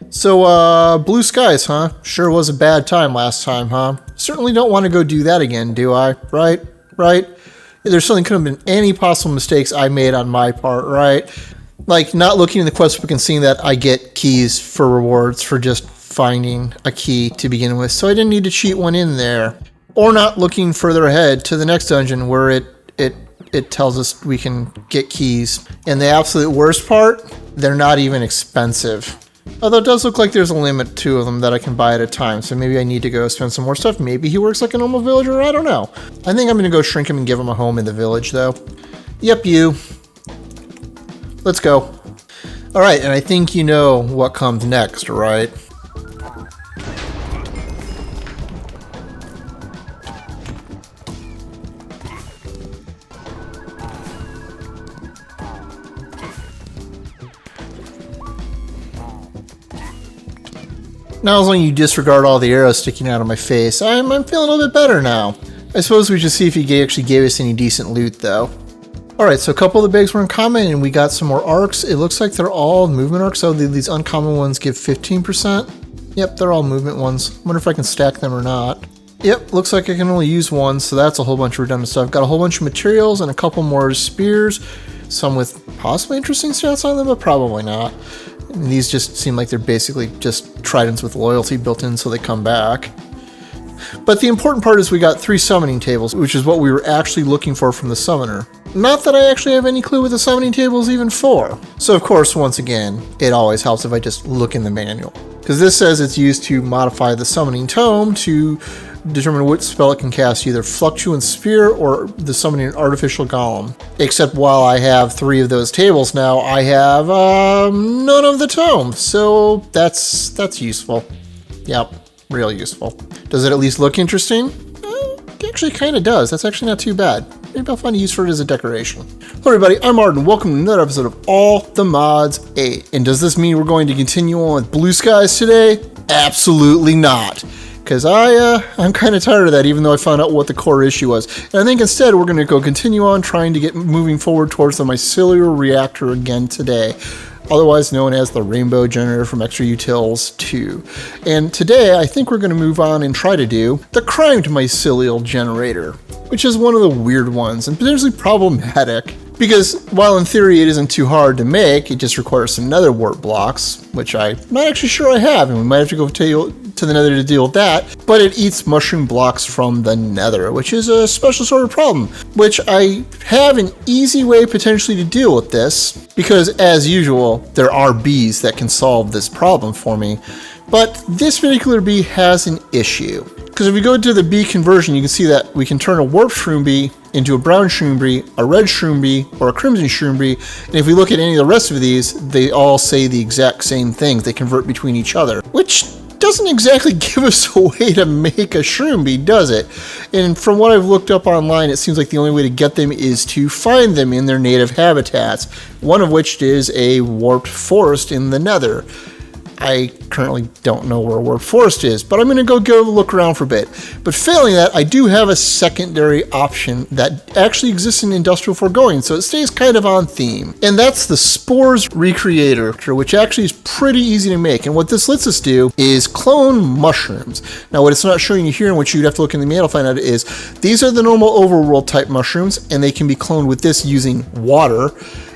So, blue skies, huh? Sure was a bad time last time, huh? Certainly don't want to go do that again, do I? Right? There certainly couldn't have been any possible mistakes I made on my part, right? Like, not looking in the quest book and seeing that I get keys for rewards for just finding a key to begin with, so I didn't need to cheat one in there. Or not looking further ahead to the next dungeon where it tells us we can get keys. And the absolute worst part, they're not even expensive. Although it does look like there's a limit to them that I can buy at a time, so maybe I need to go spend some more stuff. Maybe he works like a normal villager, I don't know. I think I'm going to go shrink him and give him a home in the village, though. Yep, you. Let's go. Alright, and I think you know what comes next, right? Now, as long as you disregard all the arrows sticking out of my face, I'm feeling a little bit better now. I suppose we should see if he actually gave us any decent loot, though. Alright, so a couple of the bags were uncommon, and we got some more arcs. It looks like they're all movement arcs, so these uncommon ones give 15%. Yep, they're all movement ones. Wonder if I can stack them or not. Yep, looks like I can only use one, so that's a whole bunch of redundant stuff. Got a whole bunch of materials and a couple more spears. Some with possibly interesting stats on them, but probably not. And these just seem like they're basically just tridents with loyalty built in so they come back. But the important part is we got 3 summoning tables, which is what we were actually looking for from the summoner. Not that I actually have any clue what the summoning table is even for. So of course, once again, it always helps if I just look in the manual. Because this says it's used to modify the summoning tome to determine what spell it can cast, either Fluctuant Spear or the summoning Artificial Golem. Except while I have 3 of those tables now, I have none of the tomes, so that's useful. Yep, real useful. Does it at least look interesting? It actually kind of does. That's actually not too bad. Maybe I'll find a use for it as a decoration. Hello everybody, I'm Martin. Welcome to another episode of All the Mods 8. And does this mean we're going to continue on with blue skies today? Absolutely not. Because I'm kind of tired of that, even though I found out what the core issue was. And I think instead we're going to go continue on trying to get moving forward towards the Mycelial reactor again today, otherwise known as the Rainbow Generator from Extra Utils 2. And today I think we're going to move on and try to do the Crimed Mycelial Generator, which is one of the weird ones and potentially problematic. Because while in theory it isn't too hard to make, it just requires some nether wart blocks, which I'm not actually sure I have, and we might have to go to the nether to deal with that. But it eats mushroom blocks from the nether, which is a special sort of problem, which I have an easy way potentially to deal with this, because as usual, there are bees that can solve this problem for me. But this particular bee has an issue. Because if we go to the bee conversion, you can see that we can turn a warp Shroomby into a brown Shroomby, a red Shroomby, or a crimson Shroomby. And if we look at any of the rest of these, they all say the exact same things. They convert between each other, which doesn't exactly give us a way to make a Shroomby, does it? And from what I've looked up online, it seems like the only way to get them is to find them in their native habitats, one of which is a warped forest in the nether. I currently don't know where Warped Forest is, but I'm going to go look around for a bit. But failing that, I do have a secondary option that actually exists in Industrial Foregoing, so it stays kind of on theme. And that's the Spores Recreator, which actually is pretty easy to make. And what this lets us do is clone mushrooms. Now, what it's not showing you here, and what you'd have to look in the manual to find out, is these are the normal overworld type mushrooms, and they can be cloned with this using water.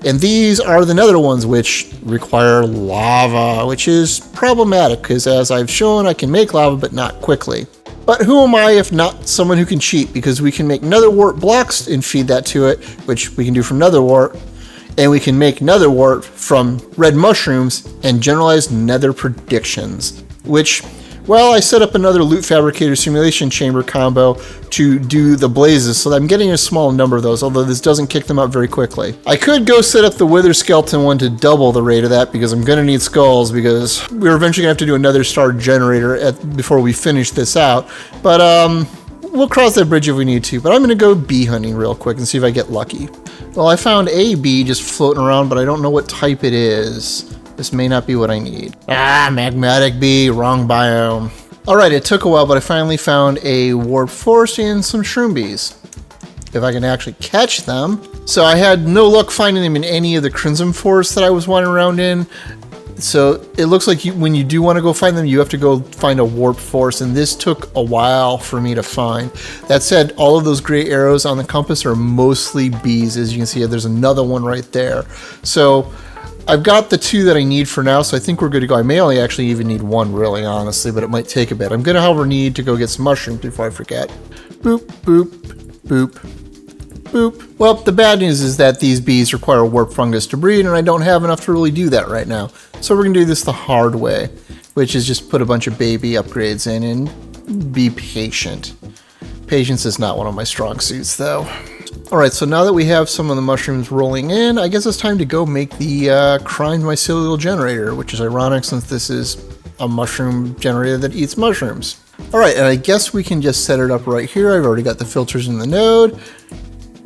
And these are the nether ones, which require lava, which is problematic because, as I've shown, I can make lava, but not quickly. But who am I if not someone who can cheat? Because we can make nether wart blocks and feed that to it, which we can do from nether wart. And we can make nether wart from red mushrooms and generalized nether predictions, which, well, I set up another loot fabricator simulation chamber combo to do the blazes, so that I'm getting a small number of those, although this doesn't kick them up very quickly. I could go set up the wither skeleton one to double the rate of that, because I'm going to need skulls, because we're eventually going to have to do another star generator before we finish this out. But we'll cross that bridge if we need to. But I'm going to go bee hunting real quick and see if I get lucky. Well, I found a bee just floating around, but I don't know what type it is. This may not be what I need. Magmatic bee, wrong biome. Alright, it took a while, but I finally found a warped forest and some Shroombees. If I can actually catch them. So I had no luck finding them in any of the crimson forests that I was wandering around in. So it looks like when you do want to go find them, you have to go find a warp force, and this took a while for me to find. That said, all of those gray arrows on the compass are mostly bees. As you can see, there's another one right there. So I've got the 2 that I need for now, so I think we're good to go. I may only actually even need 1, really, honestly, but it might take a bit. I'm going to, however, need to go get some mushrooms before I forget. Boop, boop, boop, boop. Well, the bad news is that these bees require warp fungus to breed, and I don't have enough to really do that right now. So we're going to do this the hard way, which is just put a bunch of baby upgrades in and be patient. Patience is not one of my strong suits, though. Alright, so now that we have some of the mushrooms rolling in, I guess it's time to go make the Crined Mycelial generator, which is ironic since this is a mushroom generator that eats mushrooms. Alright, and I guess we can just set it up right here. I've already got the filters in the node,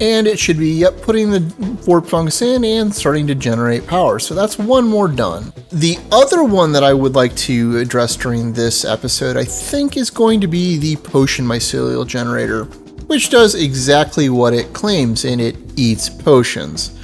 and it should be, yep, putting the warp fungus in and starting to generate power. So that's one more done. The other one that I would like to address during this episode, I think, is going to be the Potion Mycelial generator, which does exactly what it claims, and it eats potions.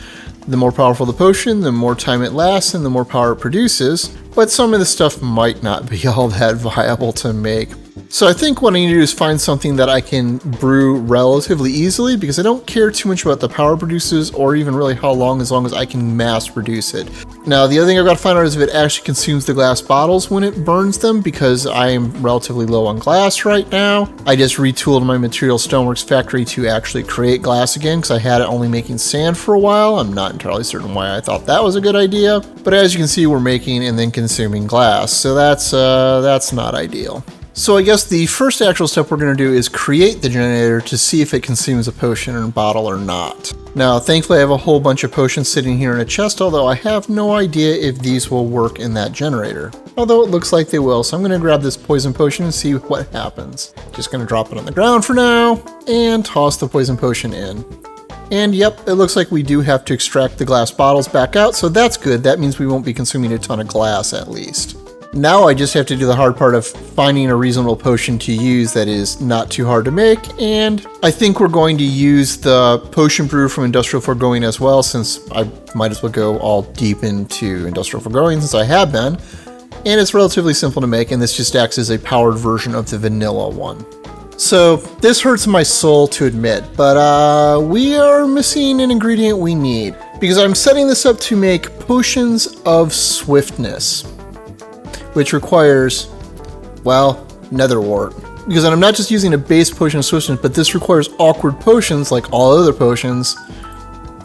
The more powerful the potion, the more time it lasts and the more power it produces, but some of the stuff might not be all that viable to make. So I think what I need to do is find something that I can brew relatively easily, because I don't care too much about the power it produces or even really how long, as long as I can mass produce it. Now, the other thing I've got to find out is if it actually consumes the glass bottles when it burns them, because I am relatively low on glass right now. I just retooled my Material Stoneworks factory to actually create glass again, because I had it only making sand for a while. I'm not entirely certain why I thought that was a good idea, but as you can see, we're making and then consuming glass, so that's not ideal. So I guess the first actual step we're going to do is create the generator to see if it consumes a potion in a bottle or not. Now, thankfully I have a whole bunch of potions sitting here in a chest, although I have no idea if these will work in that generator. Although it looks like they will, so I'm going to grab this poison potion and see what happens. Just going to drop it on the ground for now, and toss the poison potion in. And yep, it looks like we do have to extract the glass bottles back out, so that's good. That means we won't be consuming a ton of glass at least. Now I just have to do the hard part of finding a reasonable potion to use that is not too hard to make, and I think we're going to use the potion brew from Industrial Foregoing as well, since I might as well go all deep into Industrial Foregoing since I have been, and it's relatively simple to make, and this just acts as a powered version of the vanilla one. So this hurts my soul to admit, but we are missing an ingredient we need, because I'm setting this up to make potions of swiftness, which requires, well, netherwort. Because I'm not just using a base potion of swiftness, but this requires awkward potions like all other potions,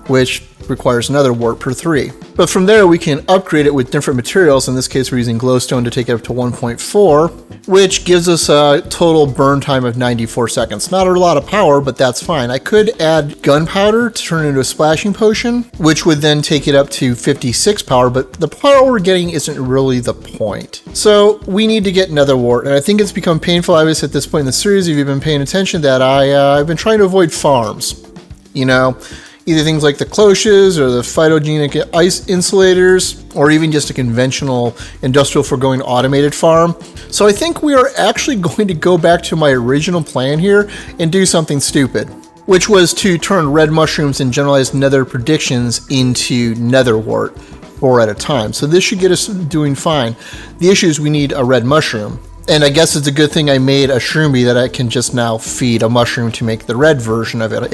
which requires netherwort per 3. But from there we can upgrade it with different materials. In this case we're using glowstone to take it up to 1.4, which gives us a total burn time of 94 seconds. Not a lot of power, but that's fine. I could add gunpowder to turn it into a splashing potion, which would then take it up to 56 power, but the power we're getting isn't really the point. So we need to get netherwort, and I think it's become painful obvious at this point in the series, if you've been paying attention, that I've been trying to avoid farms. You know, either things like the cloches or the phytogenic ice insulators, or even just a conventional Industrial Foregoing automated farm. So I think we are actually going to go back to my original plan here and do something stupid, which was to turn red mushrooms and generalized nether predictions into netherwort 4 at a time. So this should get us doing fine. The issue is we need a red mushroom. And I guess it's a good thing I made a Shroomby that I can just now feed a mushroom to make the red version of it.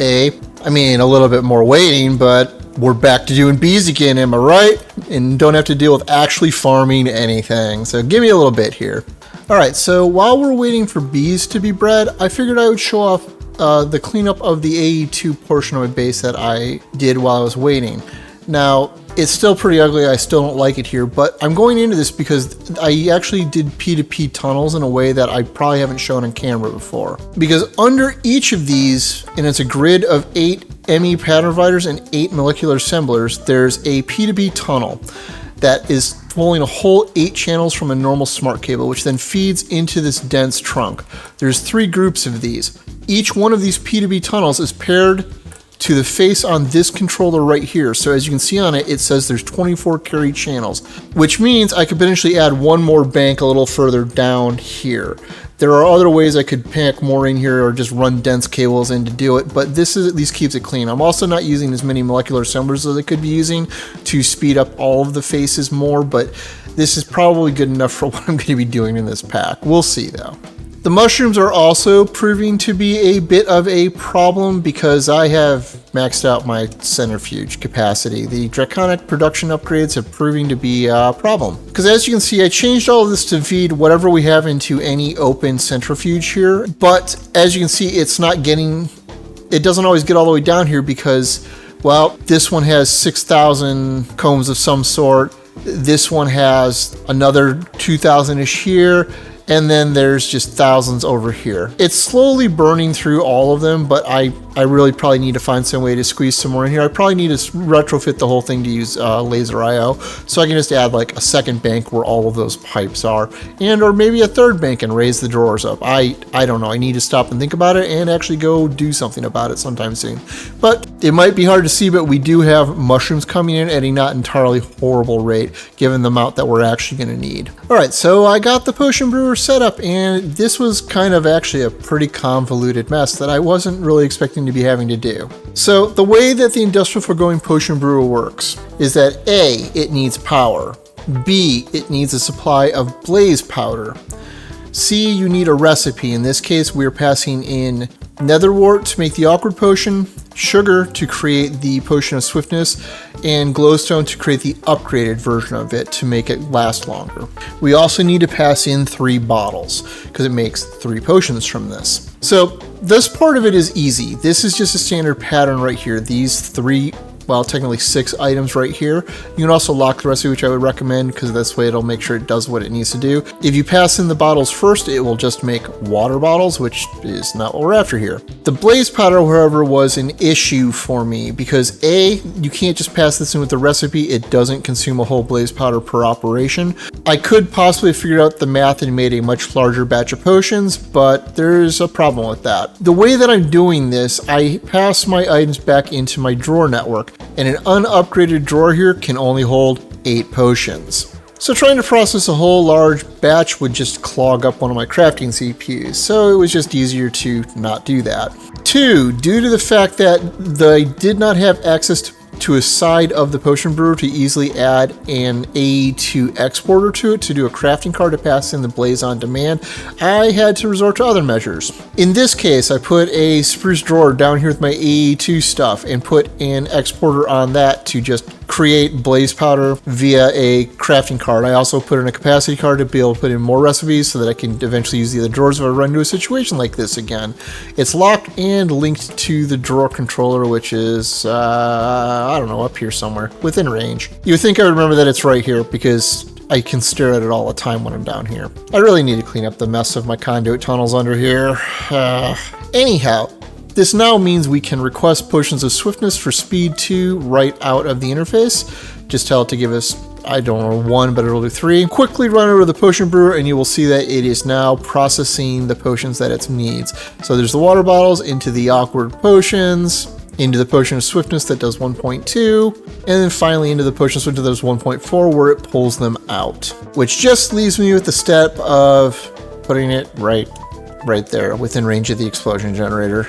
I mean, a little bit more waiting, but we're back to doing bees again, am I right? And don't have to deal with actually farming anything. So give me a little bit here. All right, so while we're waiting for bees to be bred, I figured I would show off the cleanup of the AE2 portion of my base that I did while I was waiting. Now, it's still pretty ugly, I still don't like it here, but I'm going into this because I actually did P2P tunnels in a way that I probably haven't shown on camera before. Because under each of these, and it's a grid of 8 ME pattern providers and 8 molecular assemblers, there's a P2P tunnel that is pulling a whole 8 channels from a normal smart cable, which then feeds into this dense trunk. There's 3 groups of these. Each one of these P2P tunnels is paired to the face on this controller right here. So as you can see on it, it says there's 24 carry channels, which means I could potentially add one more bank a little further down here. There are other ways I could pack more in here or just run dense cables in to do it, but this at least keeps it clean. I'm also not using as many molecular assemblers as I could be using to speed up all of the faces more, but this is probably good enough for what I'm going to be doing in this pack. We'll see though. The mushrooms are also proving to be a bit of a problem because I have maxed out my centrifuge capacity. The draconic production upgrades have proving to be a problem. Because as you can see, I changed all of this to feed whatever we have into any open centrifuge here. But as you can see, it doesn't always get all the way down here because, well, this one has 6,000 combs of some sort. This one has another 2,000-ish here. And then there's just thousands over here. It's slowly burning through all of them, but I really probably need to find some way to squeeze some more in here. I probably need to retrofit the whole thing to use laser IO, so I can just add like a second bank where all of those pipes are, or maybe a third bank and raise the drawers up. I don't know. I need to stop and think about it and actually go do something about it sometime soon. But it might be hard to see, but we do have mushrooms coming in at a not entirely horrible rate, given the amount that we're actually going to need. All right, so I got the potion brewer set up, and this was kind of actually a pretty convoluted mess that I wasn't really expecting to be having to do. So the way that the Industrial Foregoing potion brewer works is that A, it needs power, B, it needs a supply of blaze powder, C, you need a recipe. In this case, we're passing in netherwort to make the awkward potion, sugar to create the potion of swiftness, and glowstone to create the upgraded version of it to make it last longer. We also need to pass in 3 bottles because it makes 3 potions from this. So this part of it is easy. This is just a standard pattern right here. These 3, well, technically 6 items right here. You can also lock the recipe, which I would recommend because this way it'll make sure it does what it needs to do. If you pass in the bottles first, it will just make water bottles, which is not what we're after here. The blaze powder, however, was an issue for me because A, you can't just pass this in with the recipe. It doesn't consume a whole blaze powder per operation. I could possibly have figured out the math and made a much larger batch of potions, but there's a problem with that. The way that I'm doing this, I pass my items back into my drawer network, and an unupgraded drawer here can only hold 8 potions. So trying to process a whole large batch would just clog up one of my crafting CPUs, so it was just easier to not do that. 2, due to the fact that I did not have access to a side of the potion brewer to easily add an AE2 exporter to it to do a crafting card to pass in the blaze on demand, I had to resort to other measures. In this case, I put a spruce drawer down here with my AE2 stuff and put an exporter on that to just create blaze powder via a crafting card. I also put in a capacity card to be able to put in more recipes so that I can eventually use the other drawers if I run into a situation like this again. It's locked and linked to the drawer controller, which is, I don't know, up here somewhere within range. You would think I would remember that it's right here because I can stare at it all the time when I'm down here. I really need to clean up the mess of my conduit tunnels under here. Anyhow, this now means we can request potions of swiftness for speed 2 right out of the interface. Just tell it to give us, I don't know, 1, but it'll do 3. Quickly run over to the potion brewer and you will see that it is now processing the potions that it needs. So there's the water bottles into the awkward potions, into the potion of swiftness that does 1.2, and then finally into the potion of swiftness that does 1.4 where it pulls them out. Which just leaves me with the step of putting it right there within range of the explosion generator.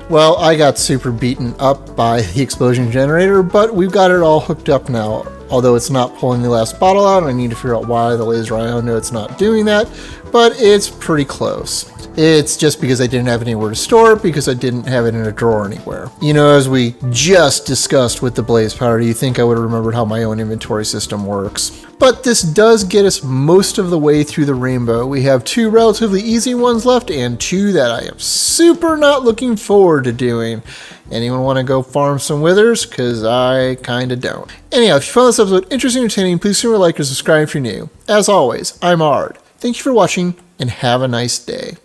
Well, I got super beaten up by the explosion generator, but we've got it all hooked up now. Although it's not pulling the last bottle out, I need to figure out why the laser IO node's not doing that, but it's pretty close. It's just because I didn't have anywhere to store it, because I didn't have it in a drawer anywhere. You know, as we just discussed with the blaze powder, you think I would have remembered how my own inventory system works. But this does get us most of the way through the rainbow. We have 2 relatively easy ones left and 2 that I am super not looking forward to doing. Anyone want to go farm some withers? Because I kinda don't. Anyhow, if you found this episode interesting and entertaining, please consider like or subscribe if you're new. As always, I'm Ard. Thank you for watching and have a nice day.